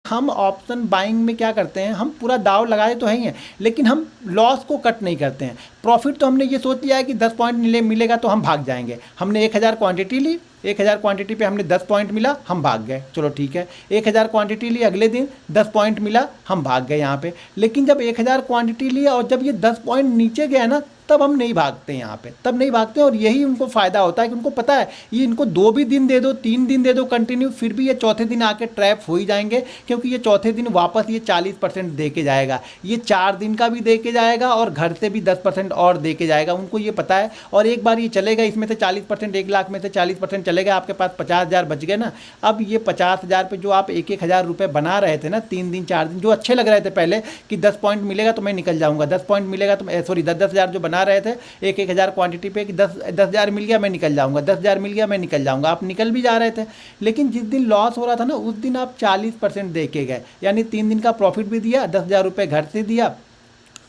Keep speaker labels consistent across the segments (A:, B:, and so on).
A: हम option buying में क्या करते हैं, हम पूरा दाव लगाए तो है ही हैं, लेकिन हम लॉस को कट नहीं करते हैं। प्रॉफिट तो हमने ये सोच लिया है कि 10 पॉइंट मिलेगा तो हम भाग जाएंगे। हमने 1000 क्वांटिटी ली, 1000 क्वांटिटी पे हमने 10 पॉइंट मिला, हम भाग गए, चलो ठीक है। 1000 क्वांटिटी ली, अगले दिन 10 पॉइंट मिला, हम भाग गए यहाँ पे। लेकिन जब 1000 क्वांटिटी लिया और जब ये 10 पॉइंट नीचे गया ना, तब हम नहीं भागते यहाँ पे, तब नहीं भागते। और यही उनको फ़ायदा होता है कि उनको पता है ये इनको 2 भी दिन दे दो, 3 दिन दे दो कंटिन्यू, फिर भी ये चौथे दिन आके ट्रैप हो ही जाएंगे, क्योंकि ये चौथे दिन वापस ये 40% दे के जाएगा, ये 4 दिन का भी दे के जाएगा और घर से भी 10% और दे के जाएगा, उनको ये पता है। और एक बार ये चलेगा, इसमें से 40%, 1 लाख में से 40% चलेगा, आपके पास 50,000 बच गए ना। अब ये 50,000 पे जो आप 1-1 हज़ार रुपये बना रहे थे ना, 3 दिन 4 दिन, जो अच्छे लग रहे थे पहले कि 10 पॉइंट मिलेगा तो मैं निकल जाऊँगा, 10 पॉइंट मिलेगा तो सॉरी 10-10 हज़ार जो बना रहे थे 1-1 हज़ार क्वांटिटी पे कि 10,000 मिल गया मैं निकल जाऊंगा, 10,000 मिल गया मैं निकल जाऊंगा, आप निकल भी जा रहे थे। लेकिन जिस दिन लॉस हो रहा था ना, उस दिन आप 40% दे के गए, यानी 3 दिन का प्रॉफिट भी दिया, 10,000 रुपये घर से दिया।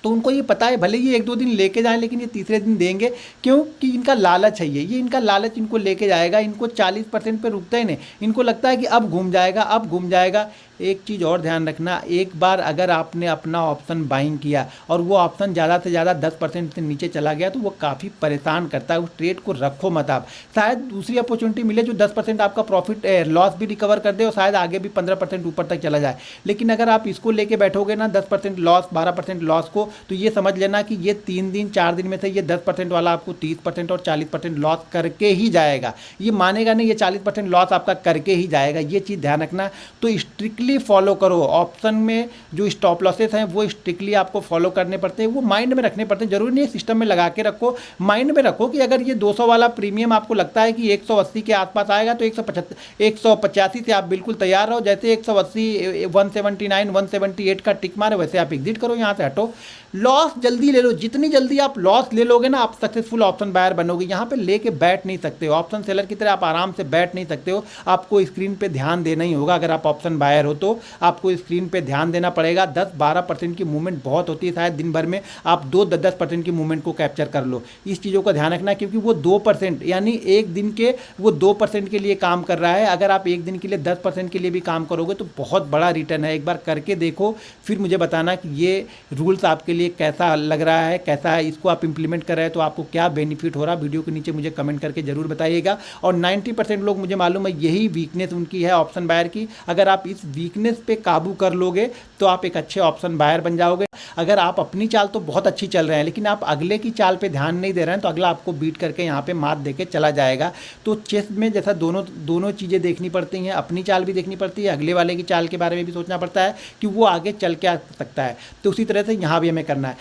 A: तो उनको ये पता है भले ये 1-2 दिन लेके जाएं, लेकिन ये तीसरे दिन देंगे, क्योंकि इनका लालच है, ये इनका लालच इनको लेके जाएगा। इनको 40% पे रुकता ही नहीं, इनको लगता है कि अब घूम जाएगा, अब घूम जाएगा। एक चीज़ और ध्यान रखना, एक बार अगर आपने अपना ऑप्शन बाइंग किया और वो ऑप्शन ज़्यादा से ज़्यादा 10% से नीचे चला गया, तो वो काफ़ी परेशान करता है। उस ट्रेड को रखो मत आप, शायद दूसरी अपॉर्चुनिटी मिले जो 10% आपका प्रॉफिट लॉस भी रिकवर कर दे और शायद आगे भी 15% ऊपर तक चला जाए। लेकिन अगर आप इसको लेके बैठोगे ना 10% लॉस, 12% लॉस को, तो ये समझ लेना कि ये 3 दिन 4 दिन में से ये 10% वाला आपको 30% और 40% लॉस करके ही जाएगा। ये मानेगा नहीं, ये 40% लॉस आपका करके ही जाएगा, ये चीज़ ध्यान रखना। तो स्ट्रिक्टली फॉलो करो। ऑप्शन में जो स्टॉप लॉसेस हैं वो स्ट्रिक्टली आपको फॉलो करने पड़ते हैं, वो माइंड में रखने पड़ते हैं। जरूरी नहीं सिस्टम में लगा के रखो, माइंड में रखो कि अगर ये 200 वाला प्रीमियम आपको लगता है कि 180 के आसपास आएगा, तो 185 से आप बिल्कुल तैयार रहो। जैसे 180, 179, 178 का टिक मारे, वैसे आप एग्जिट करो, यहाँ से हटो। लॉस जल्दी ले लो, जितनी जल्दी आप लॉस ले लोगे ना, आप सक्सेसफुल ऑप्शन बायर बनोगे। यहाँ पे लेके बैठ नहीं सकते हो, ऑप्शन सेलर की तरह आप आराम से बैठ नहीं सकते हो। आपको स्क्रीन पे ध्यान देना ही होगा। अगर आप ऑप्शन बायर हो तो आपको स्क्रीन पे ध्यान देना पड़ेगा। 10-12% की मूवमेंट बहुत होती है, शायद दिन भर में आप 2-10% की मूवमेंट को कैप्चर कर लो। इस चीज़ों का ध्यान रखना, क्योंकि वो 2% यानी एक दिन के वो 2% के लिए काम कर रहा है। अगर आप एक दिन के लिए 10% के लिए भी काम करोगे तो बहुत बड़ा रिटर्न है। एक बार करके देखो, फिर मुझे बताना कि ये रूल्स आपके लिए कैसा लग रहा है, कैसा है, इसको आप इंप्लीमेंट कर रहे हैं तो आपको क्या बेनिफिट हो रहा है। वीडियो के नीचे मुझे कमेंट करके जरूर बताइएगा। और 90% लोग, मुझे मालूम है, यही वीकनेस उनकी है ऑप्शन बायर की। अगर आप इस वीकनेस पे काबू कर लोगे तो आप एक अच्छे ऑप्शन बायर बन जाओगे। अगर आप अपनी चाल तो बहुत अच्छी चल रहे हैं, लेकिन आप अगले की चाल पे ध्यान नहीं दे रहे हैं, तो अगला आपको बीट करके यहाँ पे मात देके चला जाएगा। तो चेस में जैसा दोनों चीज़ें देखनी पड़ती हैं, अपनी चाल भी देखनी पड़ती है, अगले वाले की चाल के बारे में भी सोचना पड़ता है कि वो आगे चल के आ सकता है। तो उसी तरह से यहाँ भी हमें करना है।